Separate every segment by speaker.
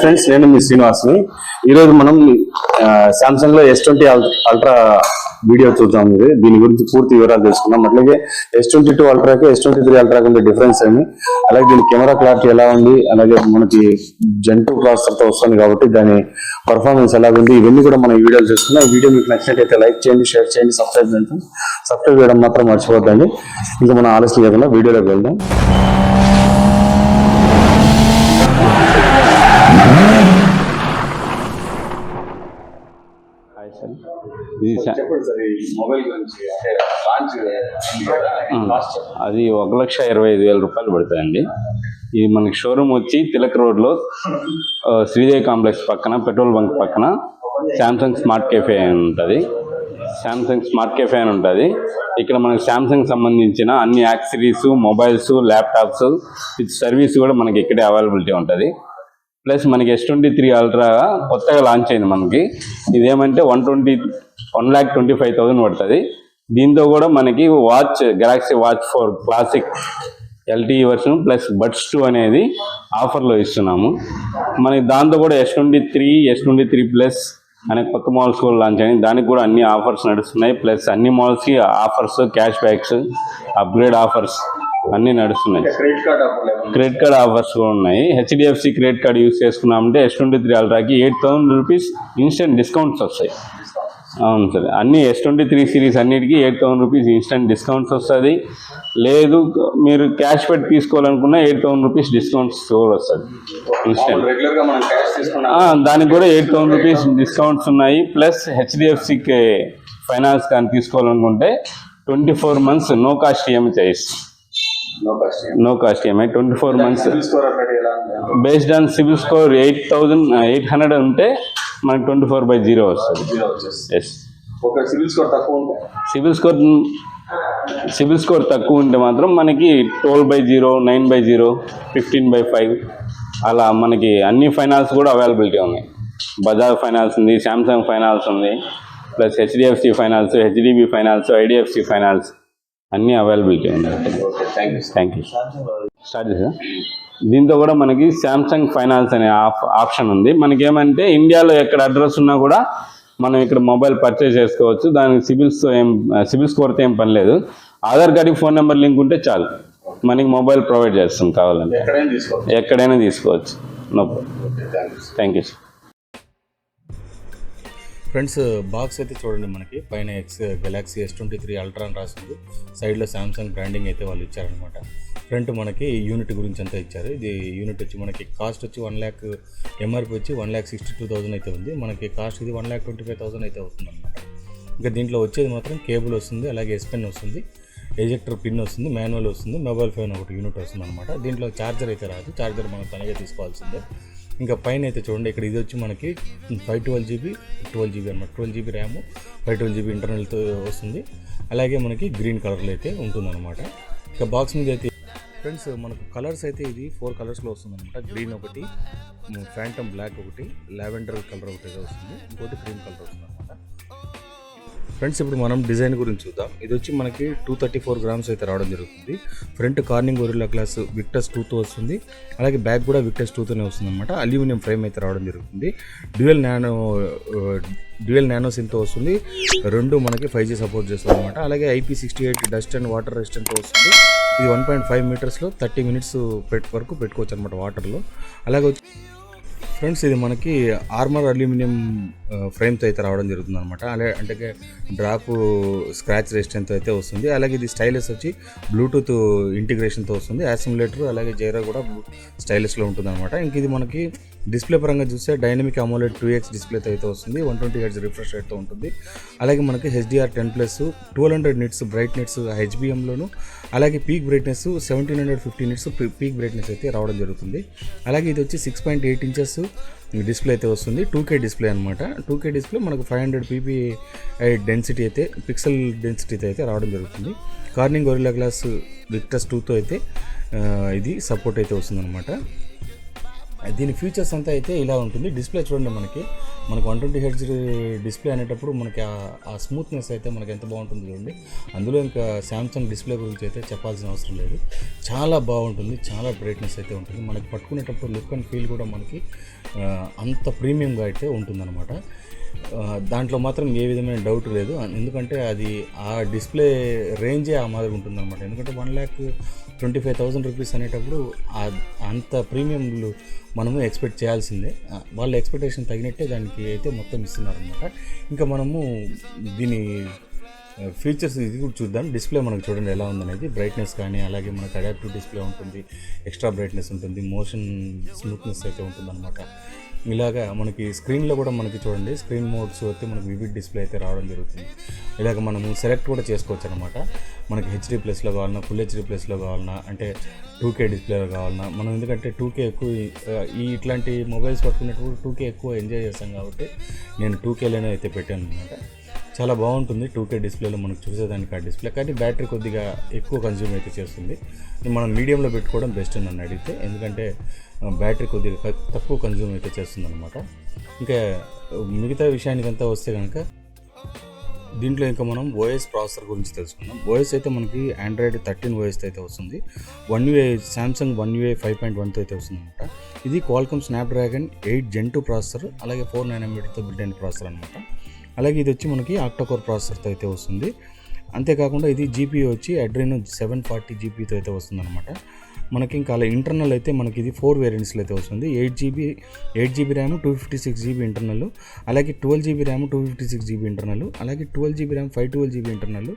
Speaker 1: Friends, నేను మీ శ్రీనివాస్ని. ఈరోజు మనం సామ్సంగ్ లో S20 అల్ట్రా వీడియో చూద్దాం. దీని గురించి పూర్తి వివరాలు తెలుసుకుందాం. అట్లాగే S22 అల్ట్రాకి S23 అల్ట్రాకి ఉండే డిఫరెన్స్ ఏమి, అలాగే దీని కెమెరా క్లారిటీ ఎలా ఉంది, అలాగే మనకి Gen2 ప్రాసెసర్ తో వస్తుంది కాబట్టి దాని పర్ఫార్మెన్స్ ఎలా ఉంది, ఇవన్నీ కూడా మనం ఈ వీడియోలు చూసుకున్నాం. ఈ వీడియో మీకు నచ్చినట్లయితే లైక్ చేయండి, షేర్ చేయండి, సబ్స్క్రైబ్ చేయండి. సబ్స్క్రైబ్ చేయడం మాత్రం మర్చిపోద్దండి. ఇంకా మనం ఆలస్యం లేకుండా వీడియోలోకి వెళ్దాం.
Speaker 2: అది 1,25,000 రూపాయలు పడుతుందండి. ఇది మనకి షోరూమ్ వచ్చి తిలక్ రోడ్లో శ్రీదేవి కాంప్లెక్స్ పక్కన పెట్రోల్ బంక్ పక్కన శాంసంగ్ స్మార్ట్ కెఫే అని ఉంటుంది. ఇక్కడ మనకి శాంసంగ్ సంబంధించిన అన్ని accessories, mobiles, laptops with service కూడా మనకి ఇక్కడే అవైలబిలిటీ ఉంటుంది. ప్లస్ మనకి S23 అల్ట్రా కొత్తగా లాంచ్ అయింది. మనకి ఇదేమంటే 1,25,000 పడుతుంది. దీంతో కూడా మనకి watch Galaxy Watch 4 classic LTE version plus buds 2 అనేది ఆఫర్లో ఇస్తున్నాము. మనకి దాంతో కూడా S23 ప్లస్ అనే కొత్త మోడల్స్ కూడా లాంచ్ అయ్యాయి. దానికి కూడా అన్ని ఆఫర్స్ నడుస్తున్నాయి. ప్లస్ అన్ని మోడల్స్కి offers, cash backs, upgrade offers అన్నీ నడుస్తున్నాయి. క్రెడిట్ కార్డ్ ఆఫర్స్ కూడా ఉన్నాయి. HDFC క్రెడిట్ కార్డ్ యూస్ చేసుకున్నామంటే S23 అల్ట్రాకి 8,000 రూపీస్ ఇన్స్టెంట్ డిస్కౌంట్స్ వస్తాయి. అవును సార్, అన్ని S23 సిరీస్ అన్నిటికీ 8,000 రూపీస్ ఇన్స్టెంట్ డిస్కౌంట్స్ వస్తుంది. లేదు మీరు క్యాష్ పెట్టి తీసుకోవాలనుకున్నా 8,000 రూపీస్ డిస్కౌంట్స్ కూడా వస్తుంది ఇన్స్టెంట్. దానికి కూడా 8,000 రూపీస్ డిస్కౌంట్స్ ఉన్నాయి. ప్లస్ HDFC ఫైనాన్స్ కానీ తీసుకోవాలనుకుంటే 24 months నో కాస్ట్ ఈఎంఐ చేయొచ్చు. No cost EMI 24 months based on CIBIL score 8,800 ఉంటే మనకి 24/0 వస్తుంది. ఎస్, సిబిల్ స్కోర్ తక్కువ ఉంటే మాత్రం మనకి 12/0, 9/0, 15/5 అలా మనకి అన్ని ఫైనాన్స్ కూడా అవైలబిలిటీ ఉన్నాయి. బజాజ్ ఫైనాన్స్ ఉంది, శాంసంగ్ ఫైనాన్స్ ఉంది, plus HDFC finance, HDB finance, IDFC finance అన్నీ అవైలబిలిటీ ఉన్నాయి. Thank you. స్టార్ట్ చేసా. దీంతో కూడా మనకి శాంసంగ్ ఫైనాన్స్ అనే ఆప్షన్ ఉంది. మనకి ఏమంటే ఇండియాలో ఎక్కడ అడ్రస్ ఉన్నా కూడా మనం ఇక్కడ మొబైల్ పర్చేజ్ చేసుకోవచ్చు. దానికి సిబిల్ స్కోర్తో ఏం పని లేదు. ఆధార్ కార్డుకి ఫోన్ నెంబర్ లింక్ ఉంటే చాలు, మనకి మొబైల్ ప్రొవైడ్ చేస్తాం. కావాలంటే ఎక్కడైనా తీసుకోవచ్చు. No problem. Thank you.
Speaker 3: Friends, box అయితే చూడండి. మనకి పైన Galaxy S23 Ultra అని రాసింది. సైడ్లో శాంసంగ్ బ్రాండింగ్ అయితే వాళ్ళు ఇచ్చారనమాట. ఫ్రంట్ మనకి యూనిట్ గురించి అంతా ఇచ్చారు. ఇది యూనిట్ వచ్చి మనకి కాస్ట్ వచ్చి 1 lakh, MRP వచ్చి 1,62,000 అయితే ఉంది. మనకి కాస్ట్ ఇది 1,25,000 అయితే అవుతుంది అనమాట. ఇంకా దీంట్లో వచ్చేది మాత్రం కేబుల్ వస్తుంది, అలాగే S Pen వస్తుంది, ఎజెక్టర్ పిన్ వస్తుంది, మాన్యువల్ వస్తుంది, మొబైల్ ఫోన్ ఒకటి యూనిట్ వస్తుంది అనమాట. దీంట్లో ఛార్జర్ అయితే రాదు, ఛార్జర్ మనం తనగా తీసుకోవాల్సిందే. ఇంకా పైన అయితే చూడండి, ఇక్కడ ఇది వచ్చి మనకి 512GB అనమాట. 12GB ర్యామ్, 512GB ఇంటర్నల్తో వస్తుంది. అలాగే మనకి గ్రీన్ కలర్లో అయితే ఉంటుందన్నమాట. ఇంకా బాక్స్ మీద అయితే ఫ్రెండ్స్ మనకు కలర్స్ అయితే ఇది 4 కలర్స్లో వస్తుంది అనమాట. గ్రీన్ ఒకటి, ఫ్యాంటమ్ బ్లాక్ ఒకటి, లావెండర్ కలర్ ఒకటి వస్తుంది, ఇంకోటి క్రీమ్ కలర్ వస్తుంది అనమాట. ఫ్రెండ్స్, ఇప్పుడు మనం డిజైన్ గురించి చూద్దాం. ఇది వచ్చి మనకి 234 grams అయితే రావడం జరుగుతుంది. Front Corning Gorilla glass Victus 2తో వస్తుంది. అలాగే బ్యాక్ కూడా విక్టస్ 2తోనే వస్తుంది అనమాట. అల్యూమినియం ఫ్రేమ్ అయితే రావడం జరుగుతుంది. డ్యూయల్ నానో సిమ్తో వస్తుంది. రెండు మనకి 5G సపోర్ట్ చేస్తుంది అనమాట. అలాగే IP68 డస్ట్ అండ్ వాటర్ రెసిస్టెంట్తో వస్తుంది. ఇది 1.5 meters 30 minutes వరకు పెట్టుకోవచ్చు అనమాట వాటర్లో. అలాగే ఫ్రెండ్స్, ఇది మనకి ఆర్మర్ అల్యూమినియం ఫ్రేమ్తో అయితే రావడం జరుగుతుంది అనమాట. అలాగే అంటే డ్రాప్ స్క్రాచ్ రెసిస్టెంట్తో అయితే వస్తుంది. అలాగే ఇది స్టైలెస్ వచ్చి బ్లూటూత్ ఇంటిగ్రేషన్తో వస్తుంది. యాసిమ్యులేటర్ అలాగే జైరా కూడా స్టైలెస్లో ఉంటుంది అనమాట. ఇంక ఇది మనకి డిస్ప్లే పరంగా చూస్తే డైనమిక్ AMOLED 2X డిస్ప్లేతో అయితే వస్తుంది. 120 Hz రిఫ్రెష్ రేట్తో ఉంటుంది. అలాగే మనకి HDR10+, 1200 nits బ్రైట్నెస్ HBMలోను, అలాగే peak brightness 1750 nits peak brightness అయితే రావడం జరుగుతుంది. అలాగే ఇది వచ్చి 6.8 inches డిస్ప్లే అయితే వస్తుంది. 2K డిస్ప్లే అనమాట. 2K డిస్ప్లే మనకు 500 ppi డెన్సిటీ అయితే పిక్సెల్ డెన్సిటీ అయితే రావడం జరుగుతుంది. కార్నింగ్ గొరిల్లా గ్లాస్ విక్టస్ 2తో అయితే ఇది సపోర్ట్ అయితే వస్తుంది అనమాట. దీని ఫీచర్స్ అంతా అయితే ఇలా ఉంటుంది. డిస్ప్లే చూడండి, మనకి 120 Hz డిస్ప్లే అనేటప్పుడు మనకి ఆ స్మూత్నెస్ అయితే మనకి ఎంత బాగుంటుంది చూడండి. అందులో ఇంకా శాంసంగ్ డిస్ప్లే గురించి అయితే చెప్పాల్సిన అవసరం లేదు. చాలా బాగుంటుంది, చాలా బ్రైట్నెస్ అయితే ఉంటుంది. మనకి పట్టుకునేటప్పుడు లుక్ అండ్ ఫీల్ కూడా మనకి అంత ప్రీమియంగా అయితే ఉంటుందన్నమాట. దాంట్లో మాత్రం ఏ విధమైన డౌట్ లేదు. ఎందుకంటే అది ఆ డిస్ప్లే రేంజే ఆ మాదిరి ఉంటుందన్నమాట. ఎందుకంటే 1,25,000 రూపీస్ అనేటప్పుడు అంత ప్రీమియంలు మనము ఎక్స్పెక్ట్ చేయాల్సిందే. వాళ్ళ ఎక్స్పెక్టేషన్ తగినట్టే దానికి అయితే మొత్తం ఇస్తున్నారనమాట. ఇంకా మనము దీని ఫీచర్స్ ఇది కూడా చూద్దాం. డిస్ప్లే మనకు చూడండి ఎలా ఉందనేది. బ్రైట్నెస్ కానీ, అలాగే మనకు అడాప్టివ్ డిస్ప్లే ఉంటుంది, ఎక్స్ట్రా బ్రైట్నెస్ ఉంటుంది, మోషన్ స్మూత్నెస్ అయితే ఉంటుందన్నమాట. ఇలాగా మనకి స్క్రీన్లో కూడా మనకి చూడండి, స్క్రీన్ మోడ్స్ అయితే మనకి వివిడ్ డిస్ప్లే అయితే రావడం జరుగుతుంది. ఇలాగ మనము సెలెక్ట్ కూడా చేసుకోవచ్చు అనమాట. మనకి HD ప్లస్లో కావాలన్నా, ఫుల్ HD ప్లస్లో కావాలన్నా, అంటే 2K డిస్ప్లేలో కావాలన్నా. మనం ఎందుకంటే 2K ఎక్కువ ఇట్లాంటి మొబైల్స్ పట్టుకునేటప్పుడు 2K ఎక్కువ ఎంజాయ్ చేస్తాం కాబట్టి నేను 2Kలోనే అయితే పెట్టాను అనమాట. చాలా బాగుంటుంది 2K డిస్ప్లేలో మనకు చూసేదానికి ఆ డిస్ప్లే. కానీ బ్యాటరీ కొద్దిగా ఎక్కువ కన్జ్యూమ్ అయితే చేస్తుంది. మనం మీడియంలో పెట్టుకోవడం బెస్ట్ నన్ను అడిగితే, ఎందుకంటే బ్యాటరీ కొద్దిగా తక్కువ కన్జ్యూమ్ అయితే చేస్తుంది అనమాట. ఇంకా మిగతా విషయానికంతా వస్తే కనుక దీంట్లో ఇంకా మనం OS ప్రాసెసర్ గురించి తెలుసుకుందాం. OS అయితే మనకి Android 13 OS అయితే వస్తుంది. Samsung One UI 5.1తో అయితే వస్తుంది అనమాట. ఇది Qualcomm Snapdragon 8 Gen2 ప్రాసెసర్, అలాగే 4 nanometerతో బిల్డ్ అయిన ప్రాసెసర్ అనమాట. అలాగే ఇది వచ్చి మనకి ఆక్టోకోర్ ప్రాసెసర్తో అయితే వస్తుంది. అంతేకాకుండా ఇది GPU వచ్చి Adreno 740 GPUతో అయితే వస్తుంది అనమాట. మనకి ఇంకా అలా ఇంటర్నల్ అయితే మనకి ఇది 4 వేరియంట్స్లో అయితే వస్తుంది. 8GB ర్యామ్, 256GB ఇంటర్నల్, అలాగే 12GB ర్యామ్, 256GB ఇంటర్నల్, అలాగే 12GB ర్యామ్, 512GB ఇంటర్నల్.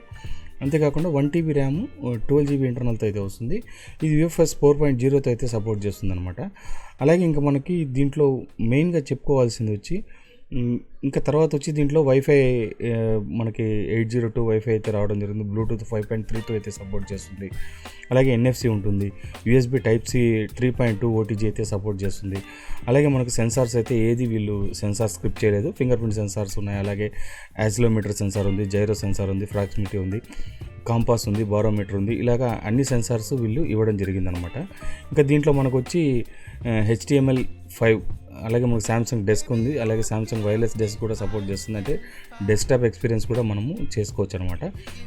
Speaker 3: అంతేకాకుండా 1TB ర్యామ్, 12GB ఇంటర్నల్తో అయితే వస్తుంది. ఇది UFS 4.0తో అయితే సపోర్ట్ చేస్తుంది అనమాట. అలాగే ఇంకా మనకి దీంట్లో మెయిన్గా చెప్పుకోవాల్సింది వచ్చి ఇంకా తర్వాత వచ్చి దీంట్లో వైఫై మనకి 802 వైఫై అయితే రావడం జరిగింది. బ్లూటూత్ 5.3తో అయితే సపోర్ట్ చేస్తుంది. అలాగే NFC ఉంటుంది. USB Type-C 3.2 OTG అయితే సపోర్ట్ చేస్తుంది. అలాగే మనకు సెన్సార్స్ అయితే ఏది వీళ్ళు సెన్సార్ స్క్రిప్ట్ చేయలేదు. ఫింగర్ ప్రింట్ సెన్సార్స్ ఉన్నాయి, అలాగే యాక్సిలోమీటర్ సెన్సార్ ఉంది, జైరో సెన్సార్ ఉంది, ప్రాక్సిమిటీ ఉంది, కాంపాస్ ఉంది, బారోమీటర్ ఉంది. ఇలాగా అన్ని సెన్సార్స్ వీళ్ళు ఇవ్వడం జరిగిందనమాట. ఇంకా దీంట్లో మనకు వచ్చి HTML5, అలాగే మనకు సామ్సంగ్ డెస్క్ ఉంది, అలాగే సామ్సంగ్ వైర్లెస్ డెస్క్ కూడా సపోర్ట్ చేస్తుంది. అంటే డెస్క్టాప్ ఎక్స్పీరియన్స్ కూడా మనము చేసుకోవచ్చు అనమాట.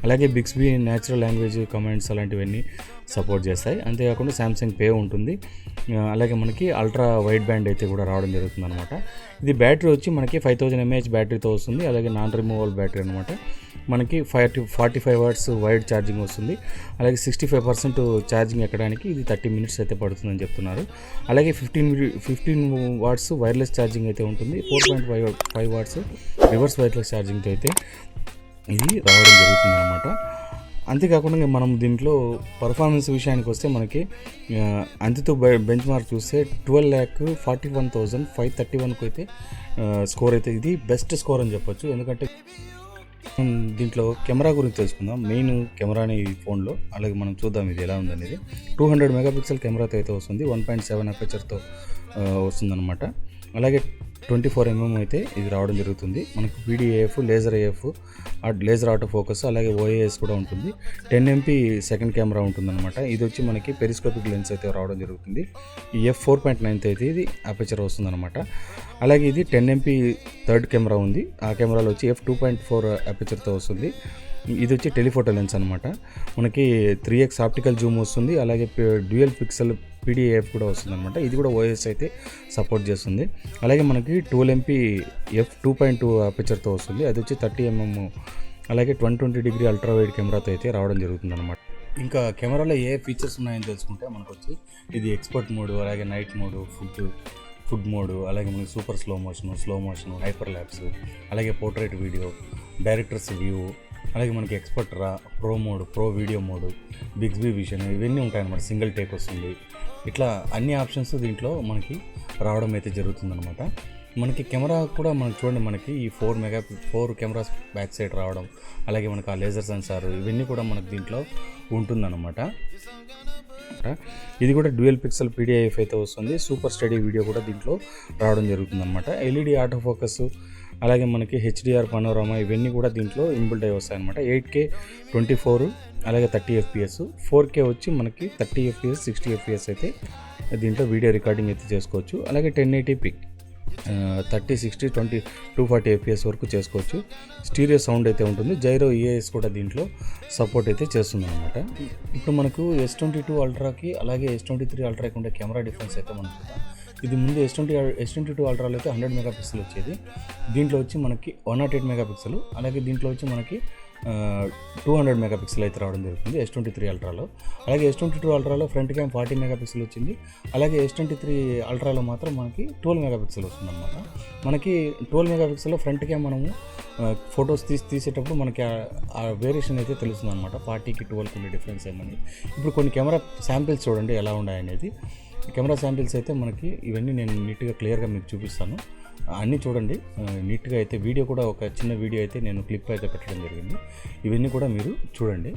Speaker 3: అలాగే బిక్స్బీ న్యాచురల్ లాంగ్వేజ్ కమాండ్స్ అలాంటివన్నీ సపోర్ట్ చేస్తాయి. అంతేకాకుండా సామ్సంగ్ పే ఉంటుంది. అలాగే మనకి అల్ట్రా వైడ్ బ్యాండ్ అయితే కూడా రావడం జరుగుతుంది అనమాట. ఇది బ్యాటరీ వచ్చి మనకి 5000 mAh బ్యాటరీతో వస్తుంది. అలాగే నాన్ రిమూవబుల్ బ్యాటరీ అనమాట. మనకి 45 వాట్స్ వైడ్ ఛార్జింగ్ వస్తుంది. అలాగే 65% ఛార్జింగ్ ఎక్కడానికి ఇది 30 minutes అయితే పడుతుందని చెప్తున్నారు. అలాగే 15 వాట్స్ వైర్లెస్ ఛార్జింగ్ అయితే ఉంటుంది. 4.5 వాట్స్ రివర్స్ వైర్లెస్ ఛార్జింగ్తో అయితే ఇది రావడం జరుగుతుంది అనమాట. అంతేకాకుండా మనం దీంట్లో పర్ఫార్మెన్స్ విషయానికి వస్తే మనకి అంతతో బెంచ్ మార్క్ చూస్తే 12,41,531కు అయితే స్కోర్ అయితే ఇది బెస్ట్ స్కోర్ అని చెప్పొచ్చు. ఎందుకంటే దీంట్లో కెమెరా గురించి తెలుసుకుందాం. మెయిన్ కెమెరాని ఈ ఫోన్లో, అలాగే మనం చూద్దాం ఇది ఎలా ఉందనేది. 200 మెగాపిక్సెల్ కెమెరాతో అయితే వస్తుంది. 1.7 అపర్చర్తో వస్తుందన్నమాట. అలాగే 24mm అయితే ఇది రావడం జరుగుతుంది. మనకు PDAF, laser AF, laser auto focus, అలాగే OIS కూడా ఉంటుంది. 10MP సెకండ్ కెమెరా ఉంటుందన్నమాట. ఇది వచ్చి మనకి పెరిస్కోపిక్ లెన్స్ అయితే రావడం జరుగుతుంది. ఈ f4.9 అయితే ఇది అపర్చర్ వస్తుందన్నమాట. అలాగే ఇది 10MP థర్డ్ కెమెరా ఉంది. ఆ కెమెరాలో వచ్చి f2.4 అపర్చర్తో వస్తుంది. ఇది వచ్చి టెలిఫోటో లెన్స్ అనమాట. మనకి 3x ఆప్టికల్ జూమ్ వస్తుంది. అలాగే డ్యూయల్ పిక్సెల్ PDAF కూడా వస్తుంది అనమాట. ఇది కూడా OIS అయితే సపోర్ట్ చేస్తుంది. అలాగే మనకి 12MP f2.2 అపర్చర్తో వస్తుంది. అది వచ్చి 30mm, అలాగే 120° అల్ట్రా వైడ్ కెమెరాతో అయితే రావడం జరుగుతుంది అనమాట. ఇంకా కెమెరాలో ఏ ఫీచర్స్ ఉన్నాయని తెలుసుకుంటే మనకు వచ్చి ఇది ఎక్స్పర్ట్ మోడ్, అలాగే నైట్ మోడ్, ఫుడ్ మోడ్, అలాగే మనకి super slow motion, hyperlapse, అలాగే పోర్ట్రేట్ వీడియో, డైరెక్టర్స్ వ్యూ, అలాగే మనకి expert pro mode, pro video mode, Bixby vision, ఇవన్నీ ఉంటాయన్నమాట. సింగిల్ టేక్ వస్తుంది. ఇట్లా అన్ని ఆప్షన్స్ దీంట్లో మనకి రావడం అయితే జరుగుతుందన్నమాట. మనకి కెమెరా కూడా మనకి చూడండి, మనకి ఈ 4 కెమెరాస్ బ్యాక్ సైడ్ రావడం, అలాగే మనకి ఆ లేజర్ సెన్సార్, ఇవన్నీ కూడా మనకి దీంట్లో ఉంటుందన్నమాట. ఇది కూడా డ్యూయల్ పిక్సెల్ PDAF అయితే వస్తుంది. సూపర్ స్టడీ వీడియో కూడా దీంట్లో రావడం జరుగుతుందన్నమాట. LED ఆటో ఫోకస్, అలాగే మనకి HDR పనోరామా, ఇవన్నీ కూడా దీంట్లో ఇన్బిల్ట్ అయి వస్తాయన్నమాట. 8K 24, అలాగే 30 FPS, 4K వచ్చి మనకి 30 FPS 60 FPS అయితే దీంట్లో వీడియో రికార్డింగ్ అయితే చేసుకోవచ్చు. అలాగే 1080p 30, 60, 20, 240 fps వరకు చేసుకోవచ్చు. స్టీరియో సౌండ్ అయితే ఉంటుంది. జైరో EAS కూడా దీంట్లో సపోర్ట్ అయితే చేస్తుంది అనమాట. ఇప్పుడు మనకు S22 అల్ట్రాకి అలాగే S23 అల్ట్రాకి ఉండే కెమెరా డిఫరెన్స్ అయితే మనం చూద్దాం. ఇది ముందు S22 అల్ట్రాలో అయితే 100 మెగాపిక్సెల్ వచ్చేది. దీంట్లో వచ్చి మనకి 108 మెగాపిక్సెల్, అలాగే దీంట్లో వచ్చి మనకి 200 మెగాపిక్సెల్ అయితే రావడం జరుగుతుంది S23 అల్ట్రాలో. అలాగే S22 అల్ట్రాలో ఫ్రంట్ క్యామ్ 40 మెగాపిక్సెల్ వచ్చింది. అలాగే S23 అల్ట్రాలో మాత్రం మనకి 12 మెగాపిక్సెల్ వస్తుంది అనమాట. మనకి 12 మెగాపిక్సెల్లో ఫ్రంట్ క్యామ్ మనము ఫొటోస్ తీసేటప్పుడు మనకి ఆ వేరియేషన్ అయితే తెలుస్తుంది అనమాట. 40కి 12కి ఉండే డిఫరెన్స్ ఏమని. ఇప్పుడు కొన్ని కెమెరా శాంపిల్స్ చూడండి ఎలా ఉన్నాయనేది. కెమెరా శాంపిల్స్ అయితే మనకి ఇవన్నీ నేను నీట్గా క్లియర్గా మీకు చూపిస్తాను. అన్నీ చూడండి నీట్గా. అయితే వీడియో కూడా ఒక చిన్న వీడియో అయితే నేను క్లిప్ అయితే పెట్టడం జరిగింది. ఇవన్నీ కూడా మీరు చూడండి.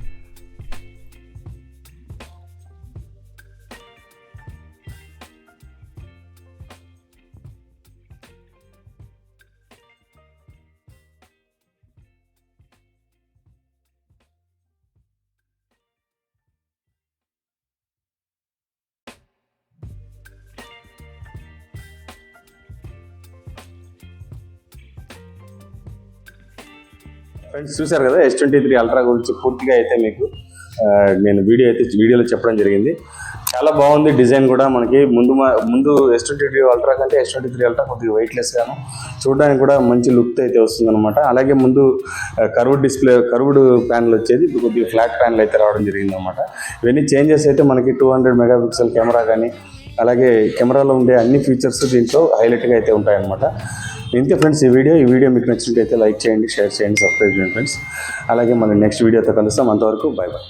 Speaker 1: ఫ్రెండ్స్ చూసారు కదా S23 అల్ట్రా గురించి పూర్తిగా అయితే మీకు నేను వీడియోలో చెప్పడం జరిగింది. చాలా బాగుంది డిజైన్ కూడా. మనకి ముందు S23 అల్ట్రా కంటే S23 అల్ట్రా కొద్దిగా వెయిట్లెస్ గాను చూడడానికి కూడా మంచి లుక్ అయితే వస్తుంది అనమాట. అలాగే ముందు కర్వ్డ్ ప్యానల్ వచ్చేది, ఇప్పుడు కొద్దిగా ఫ్లాట్ ప్యానల్ అయితే రావడం జరిగింది అనమాట. ఇవన్నీ చేంజెస్ అయితే మనకి 200 మెగాపిక్సెల్ కెమెరా కానీ అలాగే కెమెరాలో ఉండే అన్ని ఫీచర్స్ దీంట్లో హైలైట్గా అయితే ఉంటాయన్నమాట. ఇంతే ఫ్రెండ్స్ ఈ వీడియో మీకు నచ్చినట్టయితే లైక్ చేయండి, షేర్ చేయండి, సబ్స్క్రైబ్ చేయండి ఫ్రెండ్స్. అలాగే మనం నెక్స్ట్ వీడియోతో కలుస్తాం. అంతవరకు బాయ్ బాయ్.